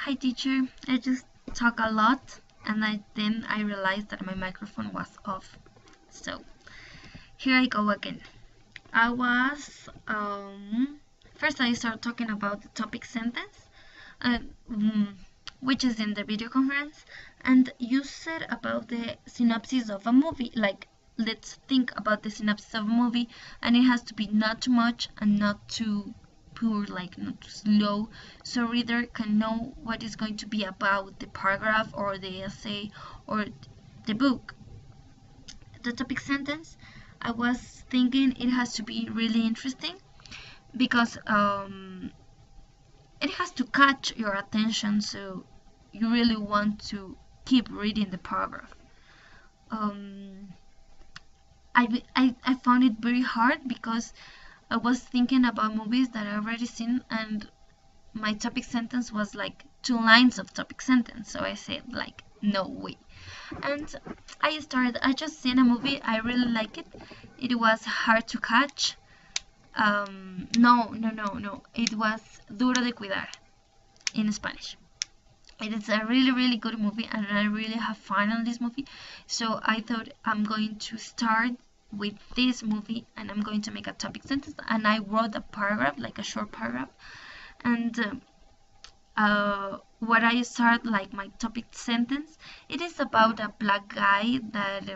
Hi teacher, I just talk a lot and then I realized that my microphone was off. So here I go again. I was first I started talking about the topic sentence, uh, mm, which is in the video conference, and you said about the synopsis of a movie. Like, let's think about the synopsis of a movie, and it has to be not too much and not too poor, like not too slow, so reader can know what is going to be about the paragraph or the essay or the book. The topic sentence, I was thinking it has to be really interesting because it has to catch your attention, so you really want to keep reading the paragraph. Um, I found it very hard because I was thinking about movies that I already seen, and my topic sentence was like 2 lines of topic sentence. So I said like, no way. And I just seen a movie. I really like it. It was hard to catch. No. It was Duro de Cuidar in Spanish. It is a really good movie, and I really have fun on this movie. So I thought I'm going to start with this movie, and I'm going to make a topic sentence. And I wrote a paragraph, like a short paragraph, and what I start like my topic sentence. It is about a black guy that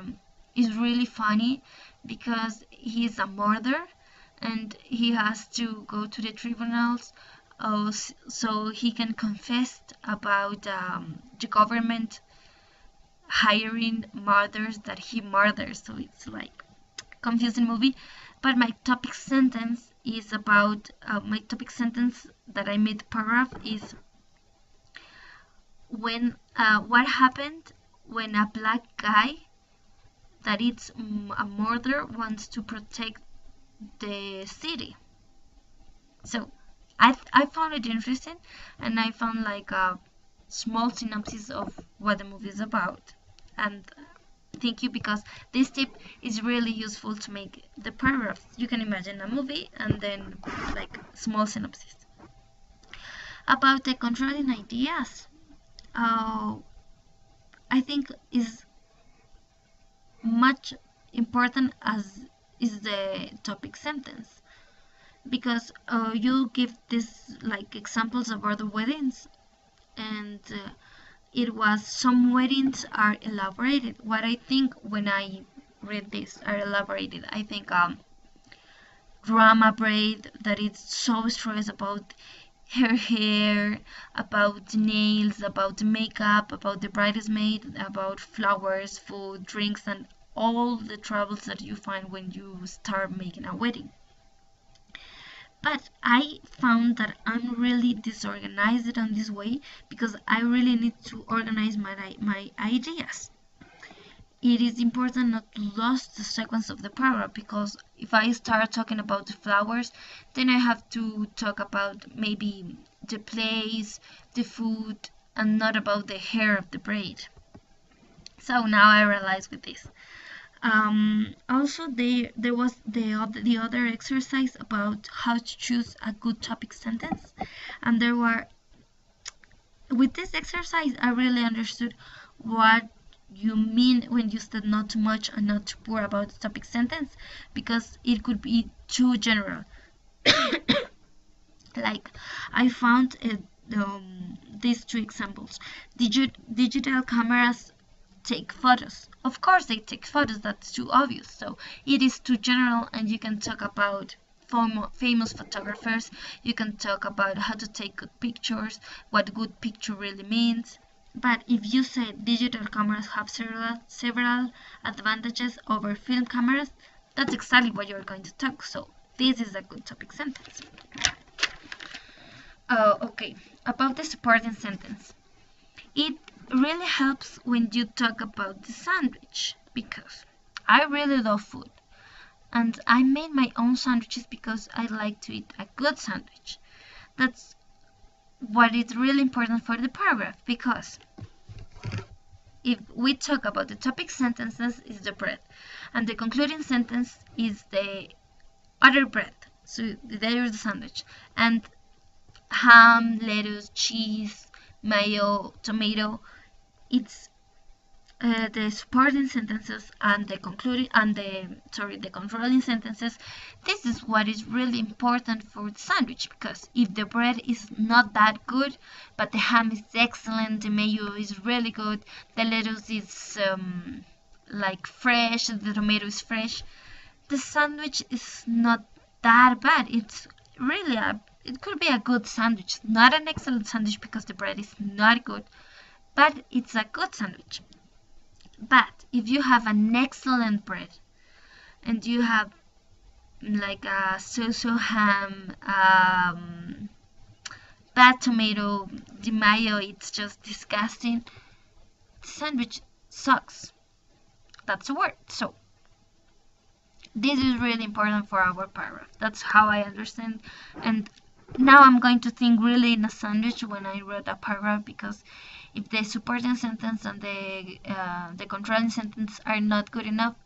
is really funny because he's a murderer and he has to go to the tribunals so he can confess about the government hiring murders that he murders. So it's like confusing movie. But my topic sentence is about my topic sentence that I made paragraph is when what happened when a black guy that is a murderer wants to protect the city. So I found it interesting, and I found like a small synopsis of what the movie is about. And thank you, because this tip is really useful to make the paragraphs. You can imagine a movie and then like small synopsis. About the controlling ideas, uh, I think is much important as is the topic sentence, because you give this like examples of other weddings, and it was some weddings are elaborated. What I think when I read this are elaborated, I think drama braid that is so stressed about her hair, about nails, about makeup, about the bridesmaid, about flowers, food, drinks, and all the troubles that you find when you start making a wedding. But I found that I'm really disorganized on this way because I really need to organize my ideas. It is important not to lose the sequence of the paragraph, because if I start talking about the flowers, then I have to talk about maybe the place, the food, and not about the hair of the braid. So now I realize with this. Also, there was the other exercise about how to choose a good topic sentence, and there were with this exercise I really understood what you mean when you said not too much and not too poor about the topic sentence, because it could be too general. Like I found these two examples. Digital cameras take photos. Of course they take photos, that's too obvious. So it is too general, and you can talk about famous photographers, you can talk about how to take good pictures, what good picture really means. But if you say digital cameras have several advantages over film cameras, that's exactly what you're going to talk. So this is a good topic sentence. Okay, about the supporting sentence. It really helps when you talk about the sandwich, because I really love food and I made my own sandwiches because I like to eat a good sandwich. That's what is really important for the paragraph, because if we talk about the topic sentences is the bread, and the concluding sentence is the other bread. So there is the sandwich, and ham, lettuce, cheese, mayo, tomato. It's the supporting sentences and the controlling sentences. This is what is really important for the sandwich, because if the bread is not that good, but the ham is excellent, the mayo is really good, the lettuce is like fresh, the tomato is fresh, the sandwich is not that bad. It's really it could be a good sandwich, not an excellent sandwich because the bread is not good, but it's a good sandwich. But if you have an excellent bread and you have like a so-so ham, bad tomato, the mayo, it's just disgusting, the sandwich sucks. That's a word. So this is really important for our paragraph. That's how I understand. And now I'm going to think really in a sandwich when I wrote a paragraph, because if the supporting sentence and the controlling sentence are not good enough,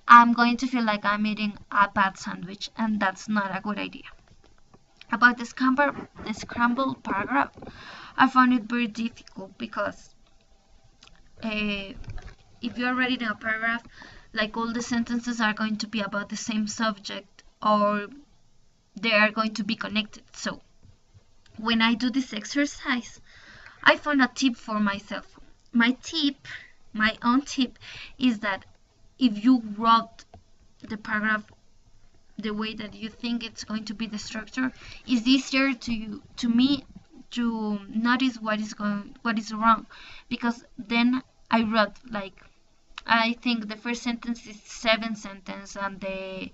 I'm going to feel like I'm eating a bad sandwich, and that's not a good idea. About the scrambled paragraph, I found it very difficult because if you're writing a paragraph, like all the sentences are going to be about the same subject, or they are going to be connected. So when I do this exercise, I found a tip for myself. My own tip, is that if you wrote the paragraph the way that you think it's going to be the structure, it's easier to me to notice what is wrong, because then I wrote like, I think the first sentence is 7 sentence and the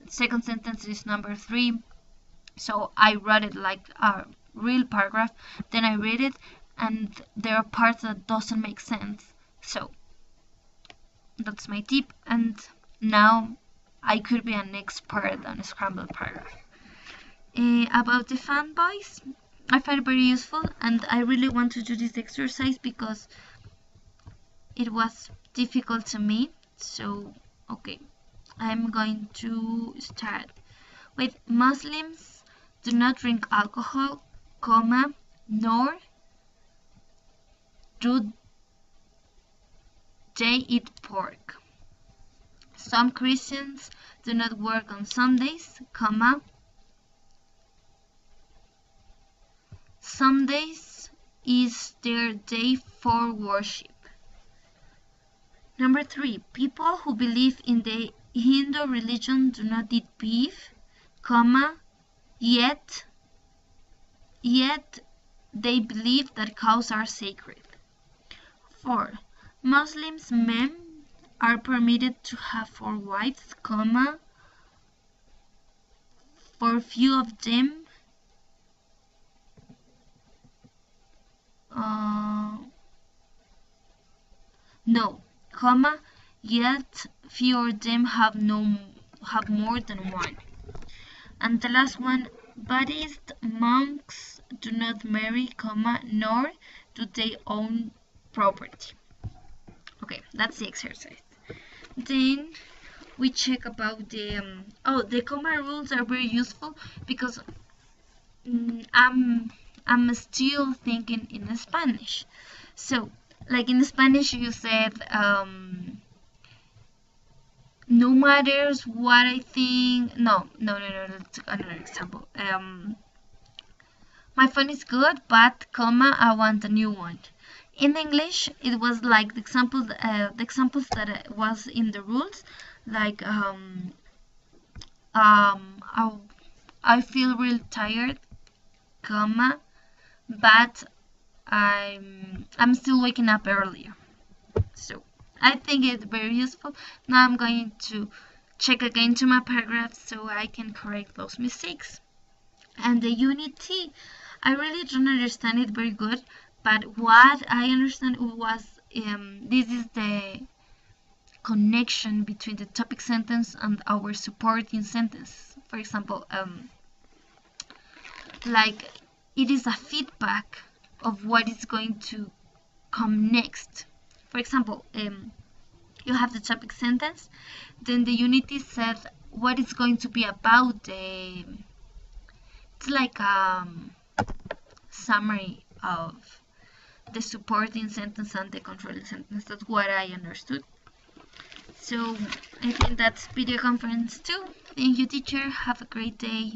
second sentence is number 3. So I wrote it like a real paragraph. Then I read it, and there are parts that doesn't make sense. So that's my tip, and now I could be an expert on a scrambled paragraph. About the fanboys, I find it very useful, and I really want to do this exercise because it was difficult to me. So okay, I'm going to start with Muslims do not drink alcohol, comma, nor do they eat pork. Some Christians do not work on Sundays, comma, Sundays is their day for worship. Number 3, people who believe in the Hindu religion do not eat beef, comma, yet they believe that cows are sacred. 4, Muslims men are permitted to have 4 wives, comma, for few of them no, comma, yet few of them have more than one. And the last one, Buddhist monks do not marry, comma, nor do they own property. Okay, that's the exercise. Then we check about the the comma rules are very useful because I'm still thinking in Spanish. So like in Spanish you said no matters what I think. No, that's another example. My phone is good, but comma, I want a new one. In English, it was like the examples that was in the rules, like I feel real tired, comma, but I'm still waking up earlier. So I think it's very useful. Now I'm going to check again to my paragraph so I can correct those mistakes. And the unity, I really don't understand it very good, but what I understand was this is the connection between the topic sentence and our supporting sentence. For example, like it is a feedback of what is going to come next. For example, you have the topic sentence, then the unity said what is going to be about it's like a summary of the supporting sentence and the controlling sentence. That's what I understood. So I think that's video conference 2. Thank you, teacher. Have a great day.